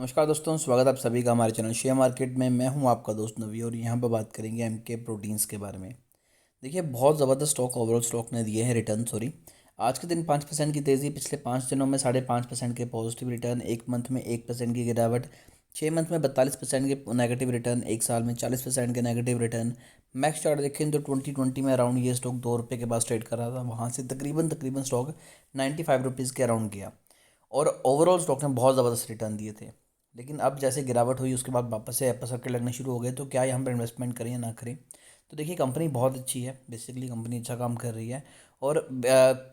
नमस्कार दोस्तों, स्वागत है आप सभी का हमारे चैनल शेयर मार्केट में। मैं हूं आपका दोस्त नवी और यहाँ पर बात करेंगे एमके प्रोटीन्स के बारे में। देखिए, बहुत ज़बरदस्त स्टॉक ओवरऑल स्टॉक ने दिए हैं रिटर्न। सॉरी, आज के दिन 5% की तेज़ी, पिछले 5 दिनों में 5.5% के पॉजिटिव रिटर्न, एक मंथ में 1% की गिरावट, 6 मंथ में 42% के नेगेटिव रिटर्न, एक साल में 40% के नेगेटिव रिटर्न। मैक्स चार्ट देखें तो 2020 में अराउंड ये स्टॉक ₹2 के पास ट्रेड कर रहा था, वहाँ से तकरीबन तकरीबन स्टॉक 95 रुपीज़ के अराउंड गया और ओवरऑल स्टॉक ने बहुत ज़बरदस्त रिटर्न दिए थे। लेकिन अब जैसे गिरावट हुई उसके बाद वापस से अपर सर्किट लगने शुरू हो गए, तो क्या यहाँ पर इन्वेस्टमेंट करें या ना करें? तो देखिए, कंपनी बहुत अच्छी है, बेसिकली कंपनी अच्छा काम कर रही है और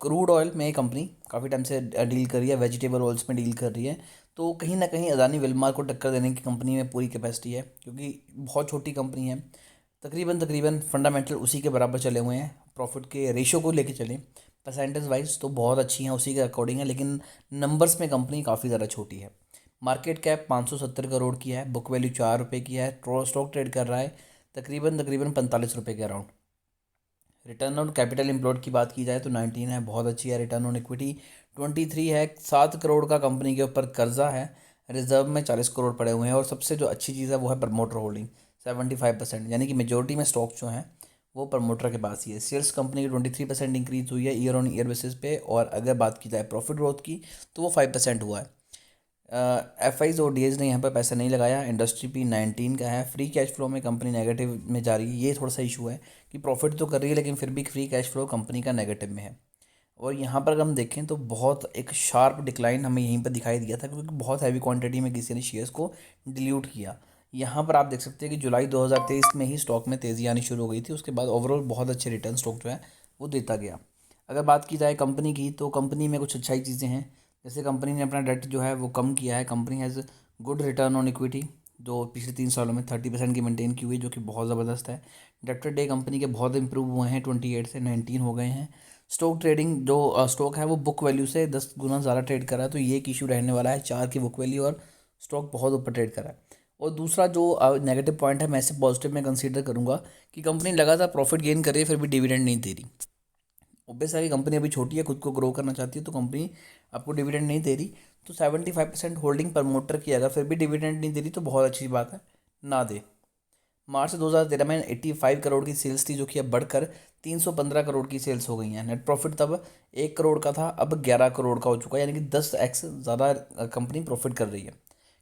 क्रूड ऑयल में कंपनी काफ़ी टाइम से डील कर रही है, वेजिटेबल ऑयल्स में डील कर रही है। तो कहीं ना कहीं अदानी विल्मार को टक्कर देने की कंपनी में पूरी कैपेसिटी है, क्योंकि बहुत छोटी कंपनी है। तकरीबन तकरीबन फंडामेंटल उसी के बराबर चले हुए हैं, प्रॉफिट के रेशियो को लेके चलें परसेंटेज वाइज तो बहुत अच्छी हैं, उसी के अकॉर्डिंग है। लेकिन नंबर्स में कंपनी काफ़ी ज़्यादा छोटी है। मार्केट कैप 570 करोड़ की है, बुक वैल्यू ₹4 की है, स्टॉक ट्रेड कर रहा है तकरीबन तकरीबन ₹45 के around. Return on capital employed की बात की जाए तो 19 है, बहुत अच्छी है। रिटर्न ऑन इक्विटी 23 है। 7 करोड़ का कंपनी के ऊपर कर्जा है, रिजर्व में 40 करोड़ पड़े हुए हैं और सबसे जो अच्छी चीज़ है वो है प्रमोटर होल्डिंग 75%, यानी कि मेजोरिटी में स्टॉक जो हैं वो प्रमोटर के पास ही है। सेल्स कंपनी की 23% इंक्रीज हुई है ईयर ऑन ईयर बेसिस पे, और अगर बात की जाए प्रॉफिट ग्रोथ की तो वो 5% हुआ है। एफ आईज और डी एज ने यहाँ पर पैसा नहीं लगाया। इंडस्ट्री पी 19 का है। फ्री कैश फ्लो में कंपनी नेगेटिव में जा रही है, ये थोड़ा सा इशू है कि प्रॉफिट तो कर रही है लेकिन फिर भी फ्री कैश फ्लो कंपनी का नेगेटिव में है। और यहाँ पर अगर हम देखें तो बहुत एक शार्प डिक्लाइन हमें यहीं पर दिखाई दिया था, क्योंकि बहुत हैवी क्वांटिटी में किसी ने शेयर्स को डिल्यूट किया। यहाँ पर आप देख सकते हैं कि जुलाई 2023 में ही स्टॉक में तेज़ी आनी शुरू हो गई थी, उसके बाद ओवरऑल बहुत अच्छे रिटर्न स्टॉक जो है वो देता गया। अगर बात की जाए कंपनी की तो कंपनी में कुछ अच्छाई चीज़ें हैं, जैसे कंपनी ने अपना डेट जो है वो कम किया है। Company has good return on equity, जो पिछले 3 सालों में 30% की मेंटेन की हुई, जो कि बहुत ज़बरदस्त है। डेप्टर डे कंपनी के बहुत इंप्रूव हुए हैं, 28 से 19 हो गए हैं। स्टॉक ट्रेडिंग जो स्टॉक है वो बुक वैल्यू से 10 गुना ज़्यादा ट्रेड कर रहा है, तो ये एक इशू रहने वाला है। 4 की बुक वैल्यू और स्टॉक बहुत ऊपर ट्रेड कर रहा है। और दूसरा जो नेगेटिव पॉइंट है, मैं इसे पॉजिटिव में कंसीडर करूंगा कि कंपनी लगातार प्रॉफिट गेन कर रही है फिर भी डिविडेंड नहीं दे रही। ऑब्वियस है कि कंपनी अभी छोटी है, खुद को ग्रो करना चाहती है, तो कंपनी आपको डिविडेंड नहीं दे रही। तो 75% होल्डिंग प्रमोटर की, अगर फिर भी डिविडेंड नहीं दे रही तो बहुत अच्छी बात है, ना दे। मार्च 2013 में 85 करोड़ की सेल्स थी, जो कि अब बढ़कर 315 करोड़ की सेल्स हो गई हैं। नेट प्रॉफिट तब 1 करोड़ का था, अब 11 करोड़ का हो चुका है, यानी कि 10x ज़्यादा कंपनी प्रॉफिट कर रही है।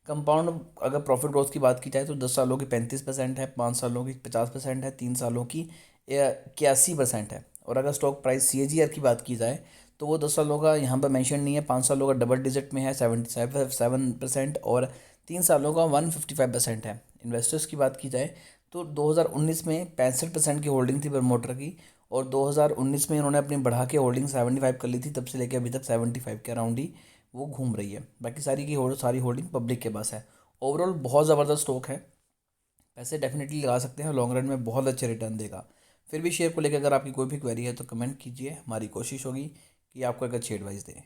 कंपाउंड अगर प्रॉफिट ग्रोथ की बात की जाए तो 10 सालों की 35% है, 5 सालों की 50% है, 3 सालों की 81% है। और अगर स्टॉक प्राइस CAGR की बात की जाए तो वो 10 सालों का यहाँ पर मेंशन नहीं है, 5 सालों का डबल डिजिट में है 77% और 3 सालों का 155% है। इन्वेस्टर्स की बात की जाए तो 2019 में 65% की होल्डिंग थी प्रमोटर की, और 2019 में इन्होंने अपनी बढ़ा के होल्डिंग 75 कर ली थी, तब से लेकर अभी तक 75 के अराउंड ही वो घूम रही है। बाकी सारी होल्डिंग पब्लिक के पास है। ओवरऑल बहुत ज़बरदस्त स्टॉक है, पैसे डेफिनेटली लगा सकते हैं, लॉन्ग रन में बहुत अच्छे रिटर्न देगा। फिर भी शेयर को लेकर अगर आपकी कोई भी क्वेरी है तो कमेंट कीजिए, हमारी कोशिश होगी कि आपको एक अच्छी एडवाइस दें।